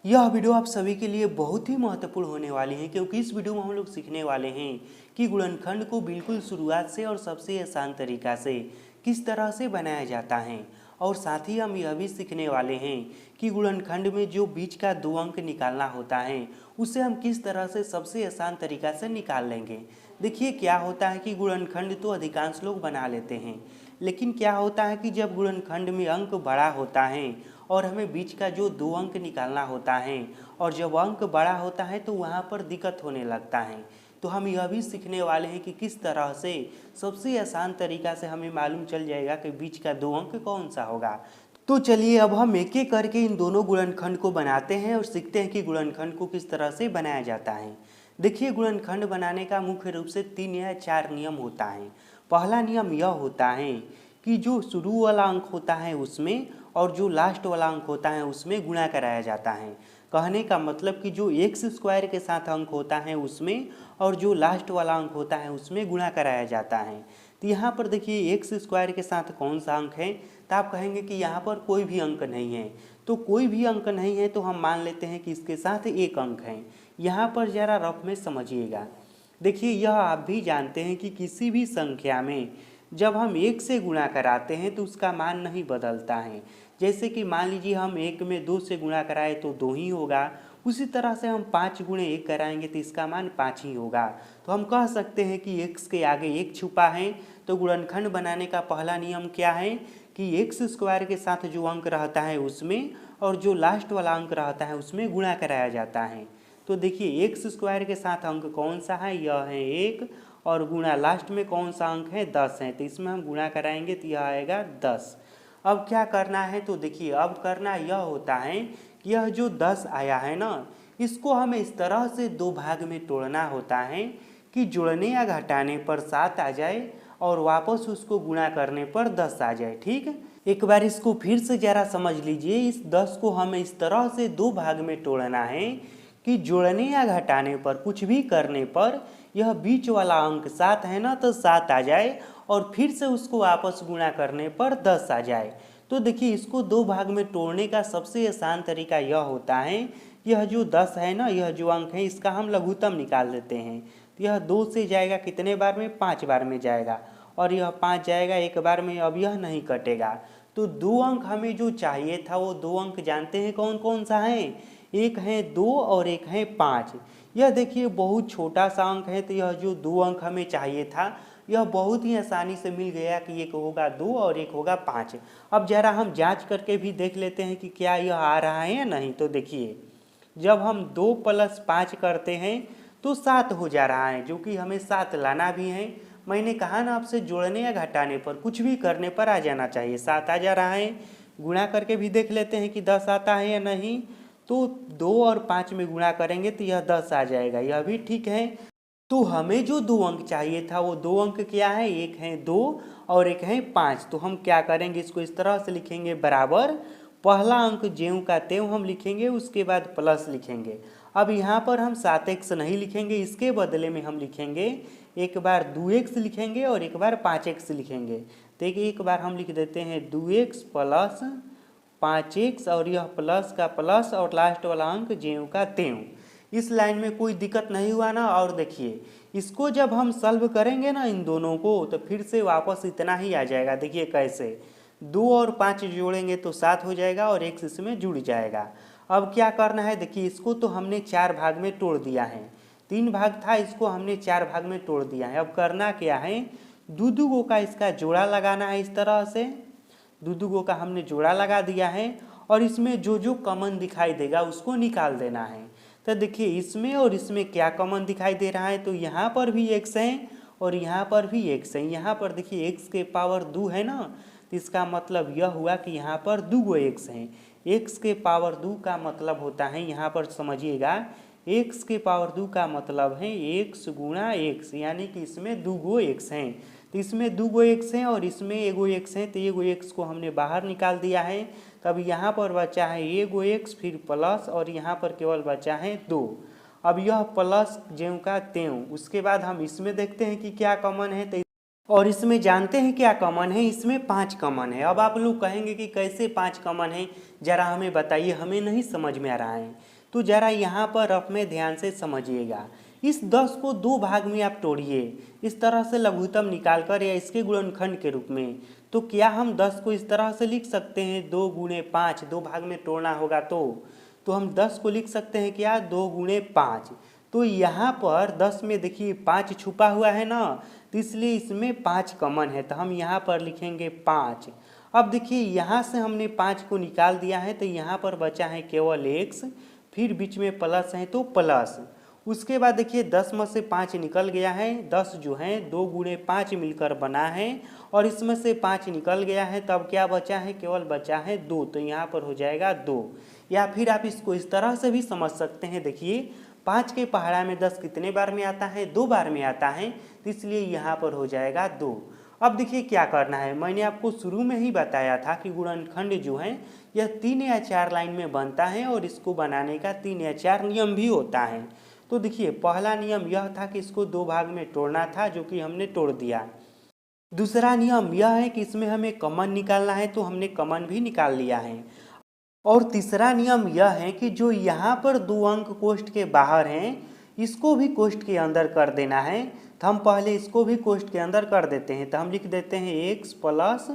यह वीडियो आप सभी के लिए बहुत ही महत्वपूर्ण होने वाली है, क्योंकि इस वीडियो में हम लोग सीखने वाले हैं कि गुणनखंड को बिल्कुल शुरुआत से और सबसे आसान तरीका से किस तरह से बनाया जाता है। और साथ ही हम यह भी सीखने वाले हैं कि गुणनखंड में जो बीच का 2 अंक निकालना होता है उसे हम किस तरह से सबसे आसान तरीका से निकाल लेंगे। देखिए, क्या होता है कि गुणनखंड तो अधिकांश लोग बना लेते हैं, लेकिन क्या होता है कि जब गुणनखंड में अंक बड़ा होता है और हमें बीच का जो 2 अंक निकालना होता है और जब अंक बड़ा होता है तो वहाँ पर दिक्कत होने लगता है। तो हम यह भी सीखने वाले हैं कि किस तरह से सबसे आसान तरीका से हमें मालूम चल जाएगा कि बीच का 2 अंक कौन सा होगा। तो चलिए अब हम एक एक करके इन दोनों गुणनखंड को बनाते हैं और सीखते हैं कि गुणनखंड को किस तरह से बनाया जाता है। देखिए, गुणनखंड बनाने का मुख्य रूप से 3 या 4 नियम होता है। पहला नियम यह होता है कि जो शुरू वाला अंक होता है उसमें और जो लास्ट वाला अंक होता है उसमें गुणा कराया जाता है। कहने का मतलब कि जो एक्स स्क्वायर के साथ अंक होता है उसमें और जो लास्ट वाला अंक होता है उसमें गुणा कराया जाता है। तो यहाँ पर देखिए, एक्स स्क्वायर के साथ कौन सा अंक है, तो आप कहेंगे कि यहाँ पर कोई भी अंक नहीं है। तो कोई भी अंक नहीं है तो हम मान लेते हैं कि इसके साथ एक अंक है। यहाँ पर ज़रा रफ में समझिएगा। देखिए, यह आप भी जानते हैं कि किसी भी संख्या में जब हम 1 से गुणा कराते हैं तो उसका मान नहीं बदलता है। जैसे कि मान लीजिए हम 1 में 2 से गुणा कराए तो 2 ही होगा, उसी तरह से हम 5 गुणे 1 कराएंगे तो इसका मान 5 ही होगा। तो हम कह सकते हैं कि x के आगे 1 छुपा है। तो गुणनखंड बनाने का पहला नियम क्या है कि एक्स स्क्वायर के साथ जो अंक रहता है उसमें और जो लास्ट वाला अंक रहता है उसमें गुणा कराया जाता है। तो देखिए, एक्स स्क्वायर के साथ अंक कौन सा है, यह है 1, और गुणा लास्ट में कौन सा अंक है, 10 है। तो इसमें हम गुणा कराएंगे तो यह आएगा 10। अब क्या करना है, तो देखिए अब करना यह होता है कि यह जो 10 आया है ना, इसको हमें इस तरह से 2 भाग में तोड़ना होता है कि जोड़ने या घटाने पर 7 आ जाए और वापस उसको गुणा करने पर 10 आ जाए। ठीक है, एक बार इसको फिर से ज़रा समझ लीजिए। इस 10 को हमें इस तरह से 2 भाग में तोड़ना है कि जोड़ने या घटाने पर, कुछ भी करने पर यह बीच वाला अंक 7 है ना, तो 7 आ जाए और फिर से उसको वापस गुणा करने पर 10 आ जाए। तो देखिए, इसको 2 भाग में तोड़ने का सबसे आसान तरीका यह होता है, यह जो 10 है ना, यह जो अंक है इसका हम लघुत्तम निकाल देते हैं। तो यह 2 से जाएगा कितने बार में, 5 बार में जाएगा, और यह 5 जाएगा एक बार में, अब यह नहीं कटेगा। तो 2 अंक हमें जो चाहिए था वो 2 अंक जानते हैं कौन कौन सा है, एक है 2 और एक है 5। यह देखिए बहुत छोटा सा अंक है, तो यह जो 2 अंक हमें चाहिए था यह बहुत ही आसानी से मिल गया कि एक होगा 2 और एक होगा 5। अब जरा हम जांच करके भी देख लेते हैं कि क्या यह आ रहा है या नहीं। तो देखिए, जब हम 2 + 5 करते हैं तो 7 हो जा रहा है, जो कि हमें 7 लाना भी है। मैंने कहा ना आपसे, जोड़ने या घटाने पर, कुछ भी करने पर आ जाना चाहिए। 7 आ जा रहा है। गुणा करके भी देख लेते हैं कि 10 आता है या नहीं। तो 2 और 5 में गुणा करेंगे तो यह 10 आ जाएगा, यह भी ठीक है। तो हमें जो 2 अंक चाहिए था वो 2 अंक क्या है, एक है 2 और एक है 5। तो हम क्या करेंगे, इसको इस तरह से लिखेंगे, बराबर पहला अंक ज्यों का त्यों हम लिखेंगे, उसके बाद प्लस लिखेंगे। अब यहाँ पर हम 7x नहीं लिखेंगे, इसके बदले में हम लिखेंगे, एक बार 2x लिखेंगे और एक बार 5x लिखेंगे। तो एक बार हम लिख देते हैं 2x + 5x, और यह प्लस का प्लस और लास्ट वाला अंक ज्यों का त्यों। इस लाइन में कोई दिक्कत नहीं हुआ ना। और देखिए, इसको जब हम सॉल्व करेंगे ना इन दोनों को, तो फिर से वापस इतना ही आ जाएगा। देखिए कैसे, 2 और 5 जोड़ेंगे तो 7 हो जाएगा और x इसमें जुड़ जाएगा। अब क्या करना है, देखिए इसको तो हमने 4 भाग में तोड़ दिया है। 3 भाग था, इसको हमने 4 भाग में तोड़ दिया है। अब करना क्या है, दो गो का इसका जोड़ा लगाना है। इस तरह से दो गो का हमने जोड़ा लगा दिया है और इसमें जो जो कॉमन दिखाई देगा उसको निकाल देना है। तो देखिए, इसमें और इसमें क्या कॉमन दिखाई दे रहा है, तो यहाँ पर भी x है और यहाँ पर भी x है। यहाँ पर देखिए x के पावर 2 है ना, तो इसका मतलब यह हुआ कि यहाँ पर 2 गो x हैं। x के पावर 2 का मतलब होता है, यहाँ पर समझिएगा, x के पावर 2 का मतलब है x गुणा x, यानी कि इसमें 2 गो x हैं। तो इसमें 2 गो x हैं और इसमें एगो x है, तो एगो x को हमने बाहर निकाल दिया है। तब यहाँ पर बचा है एगो x, फिर प्लस, और यहाँ पर केवल बचा है 2। अब यह प्लस ज्यों का त्यों, उसके बाद हम इसमें देखते हैं कि क्या कॉमन है। तो और इसमें जानते हैं क्या कॉमन है, इसमें 5 कॉमन है। अब आप लोग कहेंगे कि कैसे 5 कॉमन है, ज़रा हमें बताइए, हमें नहीं समझ में आ रहा है। तो ज़रा यहाँ पर रफ में ध्यान से समझिएगा। इस 10 को 2 भाग में आप तोड़िए इस तरह से लघुत्तम निकालकर या इसके गुणनखंड के रूप में। तो क्या हम 10 को इस तरह से लिख सकते हैं 2 गुणे 5, 2 भाग में तोड़ना होगा तो हम 10 को लिख सकते हैं क्या 2 गुणे 5। तो यहाँ पर 10 में देखिए 5 छुपा हुआ है ना, तो इसलिए इसमें 5 कॉमन है, तो हम यहाँ पर लिखेंगे 5। अब देखिए यहाँ से हमने 5 को निकाल दिया है, तो यहाँ पर बचा है केवल x, फिर बीच में प्लस है तो प्लस। उसके बाद देखिए 10 में से 5 निकल गया है, 10 जो है 2 गुणे 5 मिलकर बना है, और इसमें से 5 निकल गया है, तब क्या बचा है, केवल बचा है 2, तो यहाँ पर हो जाएगा 2। या फिर आप इसको इस तरह से भी समझ सकते हैं, देखिए 5 के पहाड़ा में 10 कितने बार में आता है, 2 बार में आता है, तो इसलिए यहाँ पर हो जाएगा 2। अब देखिए क्या करना है, मैंने आपको शुरू में ही बताया था कि गुणनखंड जो है यह 3 या 4 लाइन में बनता है, और इसको बनाने का 3 या 4 नियम भी होता है। तो देखिए पहला नियम यह था कि इसको 2 भाग में तोड़ना था, जो कि हमने तोड़ दिया। दूसरा नियम यह है कि इसमें हमें कॉमन निकालना है, तो हमने कॉमन भी निकाल लिया है। और तीसरा नियम यह है कि जो यहाँ पर 2 अंक कोष्ठ के बाहर हैं, इसको भी कोष्ठ के अंदर कर देना है। तो हम पहले इसको भी कोष्ठ के अंदर कर देते हैं, तो हम लिख देते हैं x प्लस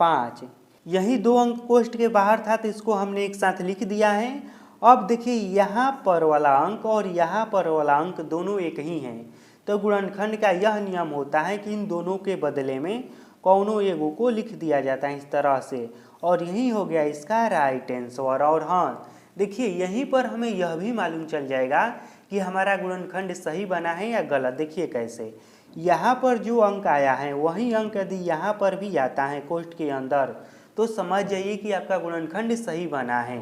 5। यही 2 अंक कोष्ठ के बाहर था, तो इसको हमने एक साथ लिख दिया है। अब देखिए यहाँ पर वाला अंक और यहाँ पर वाला अंक दोनों एक ही हैं, तो गुणनखंड का यह नियम होता है कि इन दोनों के बदले में कौनों एगो को लिख दिया जाता है इस तरह से, और यही हो गया इसका राइट आंसर। और हाँ देखिए यहीं पर हमें यह भी मालूम चल जाएगा कि हमारा गुणनखंड सही बना है या गलत। देखिए कैसे, यहाँ पर जो अंक आया है वही अंक यदि यहाँ पर भी आता है कोष्ठ के अंदर, तो समझ जाइए कि आपका गुणनखंड सही बना है।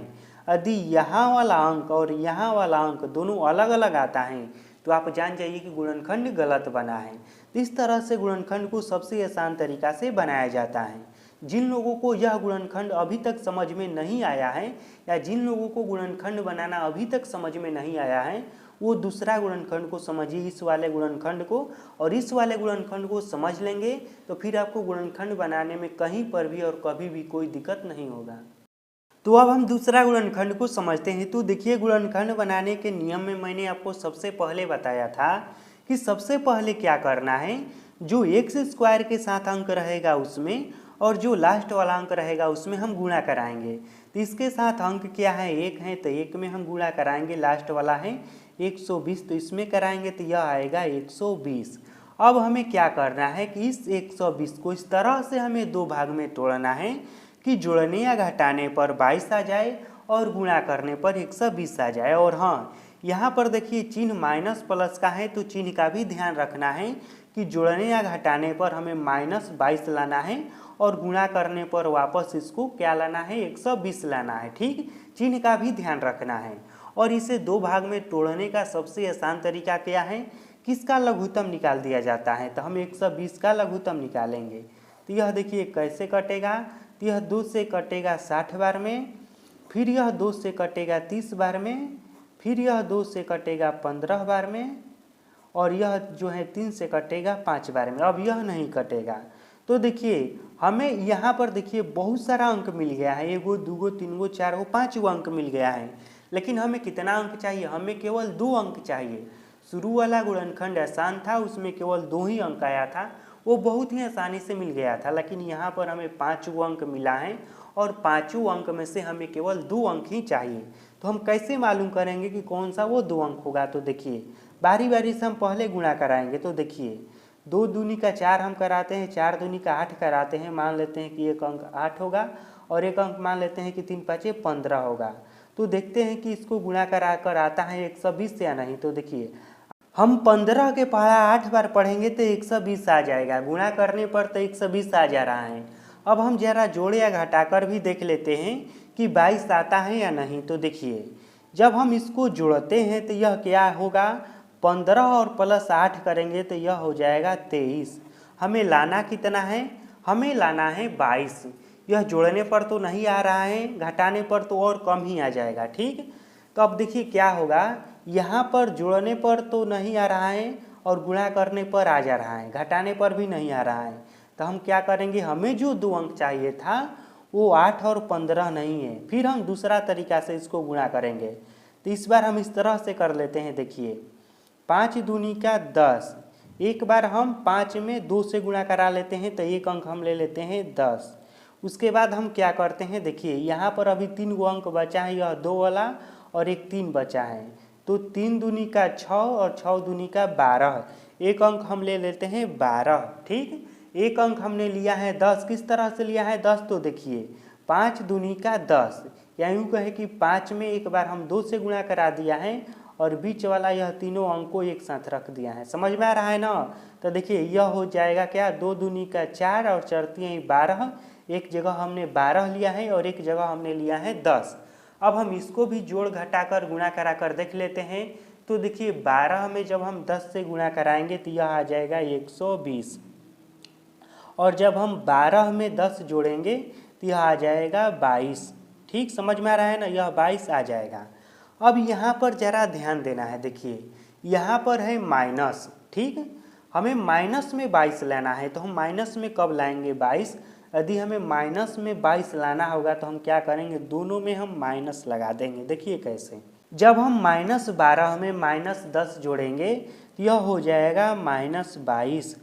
यदि यहाँ वाला अंक और यहाँ वाला अंक दोनों अलग अलग आता है, तो आप जान जाइए कि गुणनखंड गलत बना है। इस तरह से गुणनखंड को सबसे आसान तरीका से बनाया जाता है। जिन लोगों को यह गुणनखंड अभी तक समझ में नहीं आया है, या जिन लोगों को गुणनखंड बनाना अभी तक समझ में नहीं आया है, वो दूसरा गुणनखंड को समझिए, इस वाले गुणनखंड को, और इस वाले गुणनखंड को समझ लेंगे तो फिर आपको गुणनखंड बनाने में कहीं पर भी और कभी भी कोई दिक्कत नहीं होगा। तो अब हम दूसरा गुणनखंड को समझते हैं। तो देखिए गुणनखंड बनाने के नियम में मैंने आपको सबसे पहले बताया था कि सबसे पहले क्या करना है, जो एक्स स्क्वायर के साथ अंक रहेगा उसमें, और जो लास्ट वाला अंक रहेगा उसमें हम गुणा कराएंगे। तो इसके साथ अंक क्या है, 1 है, तो 1 में हम गुणा कराएंगे, लास्ट वाला है 120, तो इसमें कराएंगे तो यह आएगा 120। अब हमें क्या करना है कि इस 120 को इस तरह से हमें 2 भाग में तोड़ना है कि जोड़ने या घटाने पर 22 आ जाए और गुणा करने पर 120 आ जाए। और हाँ यहाँ पर देखिए चिन्ह माइनस प्लस का है, तो चिन्ह का भी ध्यान रखना है कि जोड़ने या घटाने पर हमें -22 लाना है, और गुणा करने पर वापस इसको क्या लाना है, 120 लाना है। ठीक, चिन्ह का भी ध्यान रखना है। और इसे 2 भाग में तोड़ने का सबसे आसान तरीका क्या है, किसका लघुत्तम निकाल दिया जाता है, तो हम 120 का लघुत्तम निकालेंगे। तो यह देखिए कैसे कटेगा, तो यह 2 से कटेगा 60 बार में, फिर यह 2 से कटेगा 30 बार में, फिर यह 2 से कटेगा 15 बार में, और यह जो है 3 से कटेगा 5 बार में। अब यह नहीं कटेगा। तो देखिए हमें यहाँ पर देखिए बहुत सारा अंक मिल गया है, 1 2 3 4 5 अंक मिल गया है, लेकिन हमें कितना अंक चाहिए, हमें केवल 2 अंक चाहिए। शुरू वाला गुणनखंड आसान था, उसमें केवल 2 ही अंक आया था, वो बहुत ही आसानी से मिल गया था। लेकिन यहाँ पर हमें 5 अंक मिला है, और 5 अंक में से हमें केवल 2 अंक ही चाहिए। तो हम कैसे मालूम करेंगे कि कौन सा वो 2 अंक होगा, तो देखिए बारी बारी से हम पहले गुणा कराएंगे। तो देखिए 2 दूनी का 4 हम कराते हैं, 4 दूनी का 8 कराते हैं, मान लेते हैं कि एक अंक 8 होगा, और एक अंक मान लेते हैं कि 3 5 15 होगा। तो देखते हैं कि इसको गुणा करा कर आता है 120 या नहीं। तो देखिए हम 15 के पहाड़ा 8 बार पढ़ेंगे तो 120 आ जाएगा, गुणा करने पर तो 120 आ जा रहा है। अब हम जरा जोड़े या घटाकर भी देख लेते हैं कि 22 आता है या नहीं। तो देखिए जब हम इसको जोड़ते हैं तो यह क्या होगा, 15 और प्लस 8 करेंगे तो यह हो जाएगा 23। हमें लाना कितना है, हमें लाना है 22। यह जोड़ने पर तो नहीं आ रहा है, घटाने पर तो और कम ही आ जाएगा। ठीक, तो अब देखिए क्या होगा, यहाँ पर जोड़ने पर तो नहीं आ रहा है, और गुणा करने पर आ जा रहा है, घटाने पर भी नहीं आ रहा है। तो हम क्या करेंगे, हमें जो 2 अंक चाहिए था वो 8 और 15 नहीं है। फिर हम दूसरा तरीका से इसको गुणा करेंगे। तो इस बार हम इस तरह से कर लेते हैं। देखिए 5 दूनी का 10, एक बार हम 5 में 2 से गुणा करा लेते हैं तो एक अंक हम ले लेते हैं 10। उसके बाद हम क्या करते हैं, देखिए यहाँ पर अभी 3 गो अंक बचा है, यह 2 वाला और एक 3 बचा है। तो 3 दूनी का 6 और 6 दूनी का 12, एक अंक हम ले लेते हैं 12। ठीक, एक अंक हमने लिया है 10। किस तरह से लिया है 10, तो देखिए 5 दूनी का 10, या यूँ कहे कि 5 में एक बार हम 2 से गुणा करा दिया है और बीच वाला यह तीनों अंक को एक साथ रख दिया है। समझ में आ रहा है ना। तो देखिए यह हो जाएगा क्या, 2 दूनी का 4 और 4 तियां 12, एक जगह हमने 12 लिया है और एक जगह हमने लिया है 10। अब हम इसको भी जोड़ घटाकर गुणा करा कर देख लेते हैं। तो देखिए 12 में जब हम 10 से गुणा कराएंगे तो यह आ जाएगा 120, और जब हम 12 में 10 जोड़ेंगे तो यह आ जाएगा 22। ठीक, समझ में आ रहा है ना, यह 22 आ जाएगा। अब यहाँ पर ज़रा ध्यान देना है। देखिए यहाँ पर है माइनस, ठीक, हमें माइनस में 22 लाना है। तो हम माइनस में कब लाएंगे 22, यदि हमें माइनस में 22 लाना होगा तो हम क्या करेंगे, दोनों में हम माइनस लगा देंगे। देखिए कैसे, जब हम -12 में -10 जोड़ेंगे तो यह हो जाएगा -22,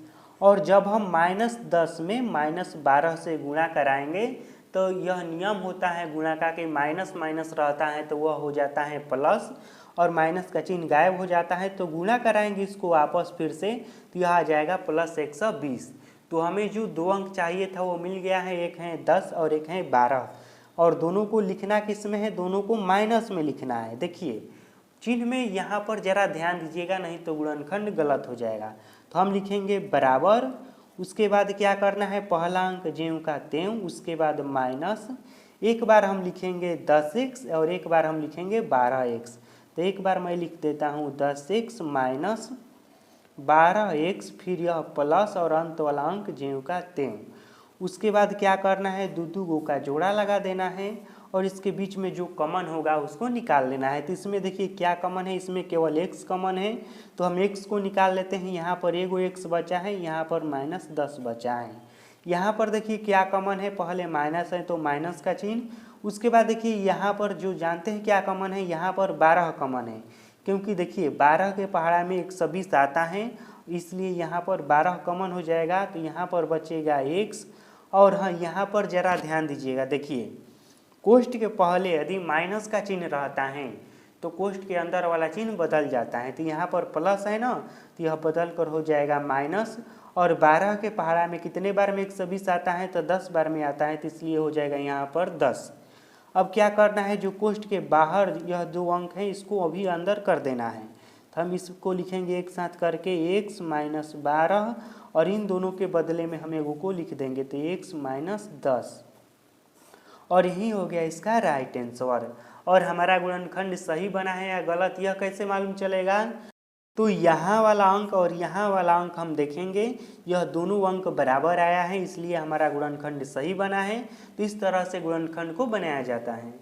और जब हम -10 में -12 से गुणा कराएंगे तो यह नियम होता है गुणा का कि माइनस माइनस रहता है तो वह हो जाता है प्लस, और माइनस का चिन्ह गायब हो जाता है। तो गुणा कराएंगे इसको वापस फिर से तो यह आ जाएगा +120। तो हमें जो 2 अंक चाहिए था वो मिल गया है, एक है 10 और एक है 12, और दोनों को लिखना किस में है, दोनों को माइनस में लिखना है। देखिए चिन्ह में यहाँ पर जरा ध्यान दीजिएगा, नहीं तो गुणनखंड गलत हो जाएगा। तो हम लिखेंगे बराबर, उसके बाद क्या करना है, पहला अंक ज्यों का त्यों, उसके बाद माइनस, एक बार हम लिखेंगे 10x और एक बार हम लिखेंगे 12x। तो एक बार मैं लिख देता हूँ 10x माइनस 12x, फिर यह प्लस और अंत वाला अंक ज्यों का त्यों। उसके बाद क्या करना है, दो गो का जोड़ा लगा देना है और इसके बीच में जो कॉमन होगा उसको निकाल लेना है। तो इसमें देखिए क्या कॉमन है, इसमें केवल x कॉमन है, तो हम x को निकाल लेते हैं। यहाँ पर एगो x बचा है, यहाँ पर -10 बचा है। यहाँ पर देखिए क्या कॉमन है, पहले माइनस है तो माइनस का चिन्ह। उसके बाद देखिए यहाँ पर जो जानते हैं क्या कॉमन है, यहाँ पर 12 कॉमन है, क्योंकि देखिए 12 के पहाड़ा में 120 आता है, इसलिए यहाँ पर 12 कॉमन हो जाएगा। तो यहाँ पर बचेगा x, और हाँ यहाँ पर जरा ध्यान दीजिएगा। देखिए कोष्ठ के पहले यदि माइनस का चिन्ह रहता है तो कोष्ठ के अंदर वाला चिन्ह बदल जाता है। तो यहाँ पर प्लस है ना, तो यह बदल कर हो जाएगा माइनस, और 12 के पहाड़ा में कितने बार में 120 आता है, तो 10 बार में आता है, तो इसलिए हो जाएगा यहाँ पर 10। अब क्या करना है, जो कोष्ठ के बाहर यह 2 अंक हैं इसको अभी अंदर कर देना है। तो हम इसको लिखेंगे एक साथ करके x - 12, और इन दोनों के बदले में हम एगो को लिख देंगे तो x - 10, और यही हो गया इसका राइट आंसर। और हमारा गुणनखंड सही बना है या गलत, यह कैसे मालूम चलेगा, तो यहाँ वाला अंक और यहाँ वाला अंक हम देखेंगे, यह दोनों अंक बराबर आया है, इसलिए हमारा गुणनखंड सही बना है। तो इस तरह से गुणनखंड को बनाया जाता है।